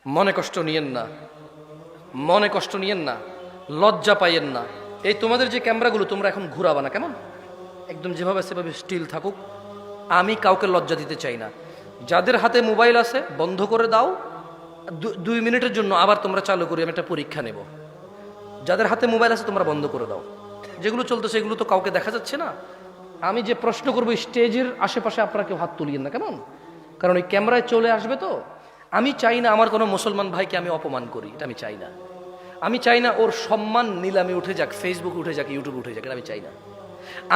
মনে কষ্ট নিয়েন না, মনে কষ্ট নিয়েন না, লজ্জা পাইয়েন না। এই তোমাদের যে ক্যামেরাগুলো তোমরা এখন ঘুরাবা না, কেমন একদম যেভাবে সেভাবে স্টিল থাকুক। আমি কাউকে লজ্জা দিতে চাই না। যাদের হাতে মোবাইল আছে বন্ধ করে দাও, 2 মিনিটের জন্য আবার তোমরা চালু করি, আমি একটা পরীক্ষা নেব। যাদের হাতে মোবাইল আছে তোমরা বন্ধ করে দাও। যেগুলো চলতেছে এগুলো তো কাউকে দেখা যাচ্ছে না। আমি যে প্রশ্ন করবো স্টেজের আশেপাশে আপনারা কেউ হাত তুলিয়েন না, কেমন? কারণ ওই ক্যামেরায় চলে আসবে তো। আমি চাই না আমার কোনো মুসলমান ভাইকে আমি অপমান করি, এটা আমি চাই না। আমি চাই না ওর সম্মান নিলামে উঠে যাক, ফেসবুকে উঠে যাক, ইউটিউবে উঠে যাক, এটা আমি চাই না।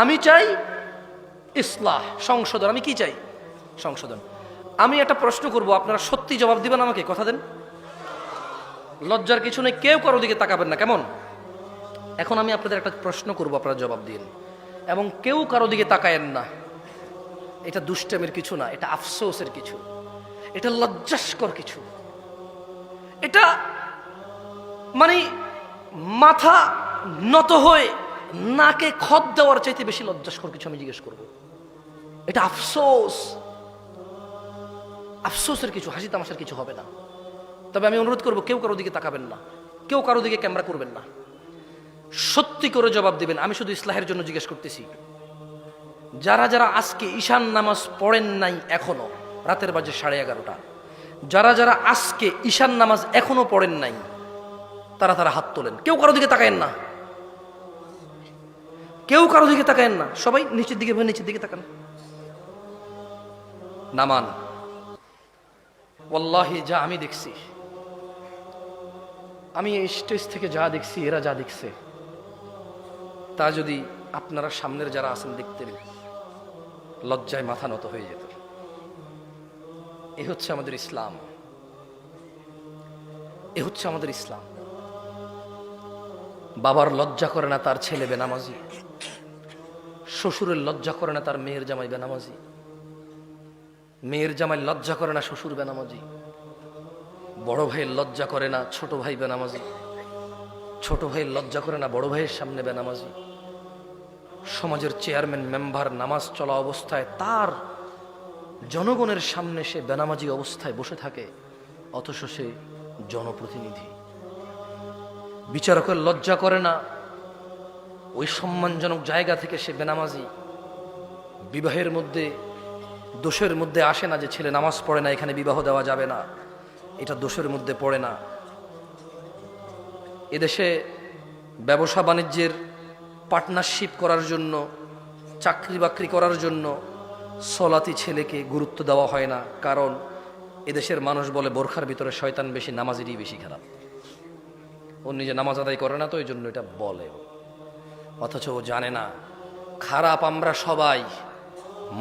আমি চাই ইসলাহ, সংশোধন। আমি কি চাই? সংশোধন। আমি একটা প্রশ্ন করব, আপনারা সত্যি জবাব দিবেন আমাকে, কথা দেন। লজ্জার কিছু নেই, কেউ কারো দিকে তাকাবেন না, কেমন? এখন আমি আপনাদের একটা প্রশ্ন করব, আপনারা জবাব দিন, এবং কেউ কারো দিকে তাকায়েন না। এটা দুষ্টামির কিছু না, এটা আফসোসের কিছু, এটা লজ্জাস্কর কিছু। এটা মানে মাথা নত হয়ে নাকে খত দেওয়ার চাইতে বেশি লজ্জাস্কর কিছু আমি জিজ্ঞেস করব। এটা আফসোস, আফসোসের কিছু, হাসি তামাশার কিছু হবে না। তবে আমি অনুরোধ করব, কেউ কারো দিকে তাকাবেন না, কেউ কারো দিকে ক্যামেরা করবেন না, সত্যি করে জবাব দিবেন। আমি শুধু ইসলাহের জন্য জিজ্ঞেস করতেছি, যারা যারা আজকে ঈশান নামাজ পড়েন নাই এখনো, রাতের বাজে 11:30, যারা যারা আজকে ঈশান নামাজ এখনো পড়েন নাই তারা তারা হাত তোলেন। কেউ কারো দিকে তাকায়েন না, কেউ কারো দিকে তাকায়েন না, সবাই নিচের দিকে, নিচের দিকে তাকান, নামান। ওয়াল্লাহি যা আমি দেখছি, আমি এই স্টেজ থেকে যা দেখছি, এরা যা দেখছে, তা যদি আপনারা সামনের যারা আছেন দেখতেন, লজ্জায় মাথা নত হয়ে যেত। এ হচ্ছে আমাদের ইসলাম, এ হচ্ছে আমাদের ইসলাম। বাবার লজ্জা করে না তার ছেলে বেনামাজি, শ্বশুরের লজ্জা করে না তার মেয়ের জামাই বেনামাজি, মেয়ের জামাই লজ্জা করে না শ্বশুর বেনামাজি, বড় ভাইয়ের লজ্জা করে না ছোট ভাই বেনামাজি, ছোট ভাইয়ের লজ্জা করে না বড় ভাইয়ের সামনে বেনামাজি। সমাজের চেয়ারম্যান মেম্বার নামাজ চলা অবস্থায় তার জনগণের সামনে সে বেনামাজি অবস্থায় বসে থাকে, অথচ সে জনপ্রতিনিধি। বিচারকের লজ্জা করে না ওই সম্মানজনক জায়গা থেকে সে বেনামাজি। বিবাহের মধ্যে দোষের মধ্যে আসে না যে ছেলে নামাজ পড়ে না, এখানে বিবাহ দেওয়া যাবে না, এটা দোষের মধ্যে পড়ে না। এদেশে ব্যবসা বাণিজ্যের পার্টনারশিপ করার জন্য, চাকরি বাকরি করার জন্য সলাতি ছেলেকে গুরুত্ব দেওয়া হয় না, কারণ এদেশের মানুষ বলে বোরখার ভিতরে শয়তান বেশি, নামাজেরই বেশি খারাপ। ও নিজে নামাজ আদায় করে না তো এই জন্য এটা বলে, অথচ ও জানে না খারাপ আমরা সবাই,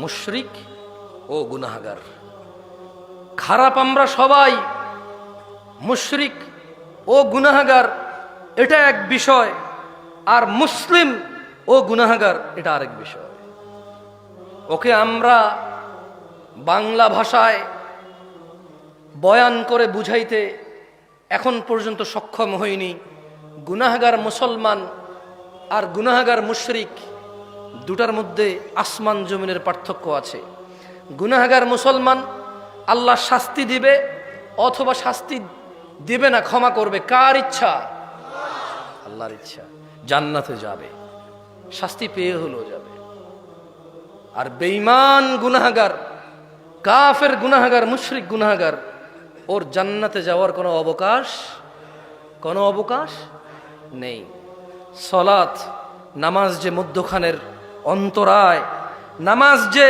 মুশরিক ও গুনাহগার। খারাপ আমরা সবাই, মুশরিক ও গুনাহগার, এটা এক বিষয়, আর মুসলিম ও গুনাহগার এটা আরেক বিষয়। ওকে আমরা বাংলা ভাষায় বয়ান করে বুঝাইতে এখন পর্যন্ত সক্ষম হইনি। গুনাহগার মুসলমান আর গুনাহগার মুশরিক দুটার মধ্যে আসমান জমিনের পার্থক্য আছে। গুনাহগার মুসলমান আল্লাহ শাস্তি দিবে অথবা শাস্তি দিবে না, ক্ষমা করবে, কার ইচ্ছা? আল্লাহর ইচ্ছা। জান্নাতে যাবে, শাস্তি পেয়ে হলেও যাবে। আর বেঈমান গুনাহগার, কাফের গুনাহগার, মুশরিক গুনাহগার, ওর জান্নাতে যাওয়ার কোনো অবকাশ নেই। সলাত, নামাজ যে মধ্যখানের অন্তরায়, নামাজ যে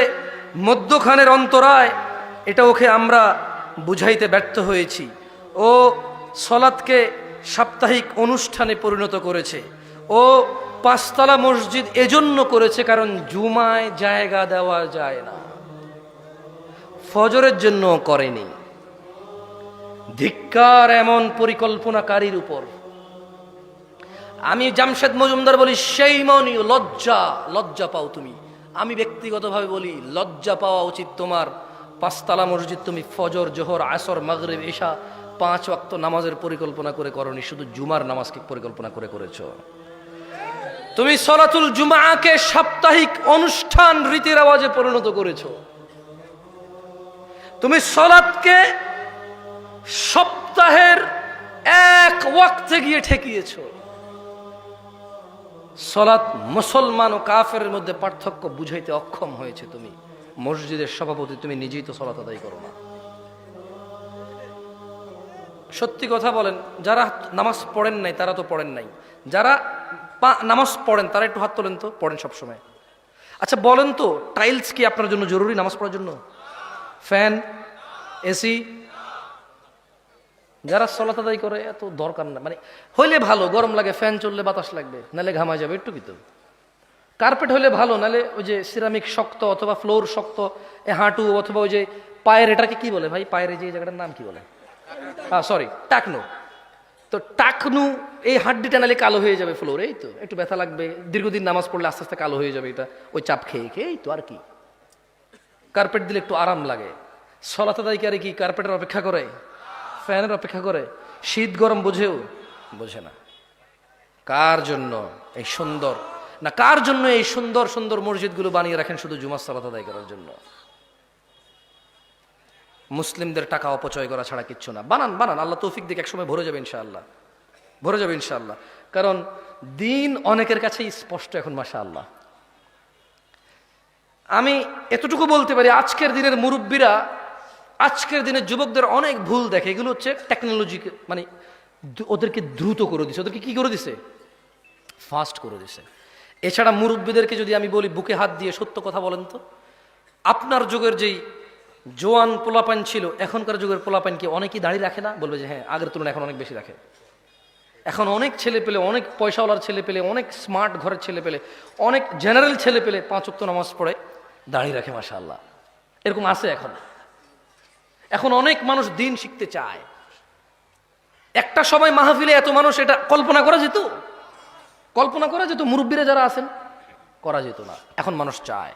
মধ্যখানের অন্তরায়, এটা ওকে আমরা বুঝাইতে ব্যর্থ হয়েছি। ও সলাতকে সাপ্তাহিক অনুষ্ঠানে পরিণত করেছে। ও 5তলা মসজিদ এজন্য করেছে কারণ জুমায় জায়গা দেওয়া যায় না, ফজরের জন্য করেনি। ধিক্কার এমন পরিকল্পনাকারীর উপর। আমি জামশেদ মজুমদার বলি, সেই মনি, লজ্জা পাও তুমি। আমি ব্যক্তিগতভাবে বলি, লজ্জা পাওয়া উচিত তোমার। 5তলা মসজিদ তুমি ফজর, জোহর, আসর, মাগরিব, ইশা 5 ওয়াক্ত নামাজের পরিকল্পনা করে করনি, শুধু জুমার নামাজকে পরিকল্পনা করে করেছ। তুমি সলাতুল জুমাকে সাপ্তাহিক অনুষ্ঠান, রীতির আওয়াজে পরিণত করেছো। তুমি সলাতকে সপ্তাহ সপ্তাহের এক ওয়াক্তে গিয়ে ঠেকিয়েছো। সালাত মুসলমান ও কাফেরের মধ্যে পার্থক্য বুঝাইতে অক্ষম হয়েছে তুমি। মসজিদের সভাপতি, তুমি নিজেই তো সালাত আদায় করো না। সত্যি কথা বলেন, যারা নামাজ পড়েন নাই তারা তো পড়েন নাই, যারা নামাজ পড়েন তারা একটু হাত তোলেন তো, পড়েন সবসময়। আচ্ছা বলেন তো, টাইলস কি আপনার জন্য জরুরি নামাজ পড়ার জন্য? Fan, AC? যারা সালাত আদায় করে এত দরকার না, মানে হইলে ভালো, গরম লাগে ফ্যান চললে বাতাস লাগবে, নালে ঘামা যাবে একটু কি। তো কার্পেট হইলে ভালো, নালে ওই যে সিরামিক শক্ত অথবা ফ্লোর শক্ত, হাঁটু অথবা ওই যে পায়ের, এটাকে কি বলে ভাই, পায়ের যে জায়গাটার নাম কি বলে, সরি টাকনু। তো টাকনু এই হাড্ডিটা নালে কালো হয়ে যাবে ফ্লোর, এই তো একটু ব্যথা লাগবে, দীর্ঘদিন নামাজ পড়লে আস্তে আস্তে কালো হয়ে যাবে এটা, ওই চাপ খেয়ে খেয়ে, এই তো আর কি। কার্পেট দিলে একটু আরাম লাগে। সালাত আদায়কারী কি কার্পেটের অপেক্ষা করে, ফ্যানের অপেক্ষা করে? শীত গরম বোঝেও? বোঝে না। কার জন্য এই সুন্দর, না কার জন্য এই সুন্দর সুন্দর মসজিদগুলো বানিয়ে রাখেন? শুধু জুমার সালাত আদায় করার জন্য। মুসলিমদের টাকা অপচয় করা ছাড়া কিচ্ছু না। বানান বানান, আল্লাহ তৌফিক দিকে একসময় ভরে যাবে ইনশাআল্লাহ, ভরে যাবে ইনশাআল্লাহ। কারণ দিন অনেকের কাছেই স্পষ্ট এখন, মাশাআল্লাহ। আমি এতটুকু বলতে পারি, আজকের দিনের মুরব্বীরা, আজকের দিনের যুবকদের অনেক ভুল দেখে। এগুলো হচ্ছে টেকনোলজি, মানে ওদেরকে দ্রুত করে দিছে, ওদেরকে কি করে দিছে, ফাস্ট করে দিছে। এছাড়া মুরব্বীদেরকে যদি আমি বলি বুকে হাত দিয়ে সত্য কথা বলেন তো, আপনার যুগের যেই জোয়ান পোলাপান ছিল, এখনকার যুগের পোলাপান কি অনেকেই দাড়ি রাখে না? বলবে যে হ্যাঁ, আগের তুলনায় এখন অনেক বেশি রাখে। এখন অনেক ছেলে পেলে, অনেক পয়সাওয়ালার ছেলে পেলে, অনেক স্মার্ট ঘরের ছেলে পেলে, অনেক জেনারেল ছেলে পেলে 5 ওয়াক্ত নামাজ পড়ে, দাড়ি রাখে, মাশাআল্লাহ। এরকম আছে এখন। এখন অনেক মানুষ দিন শিখতে চায়। একটা সময় মাহফিলে এত মানুষ, এটা কল্পনা করা যেত? কল্পনা করা যেত? মুরব্বীরা যারা আছেন, করা যেত না। এখন মানুষ চায়।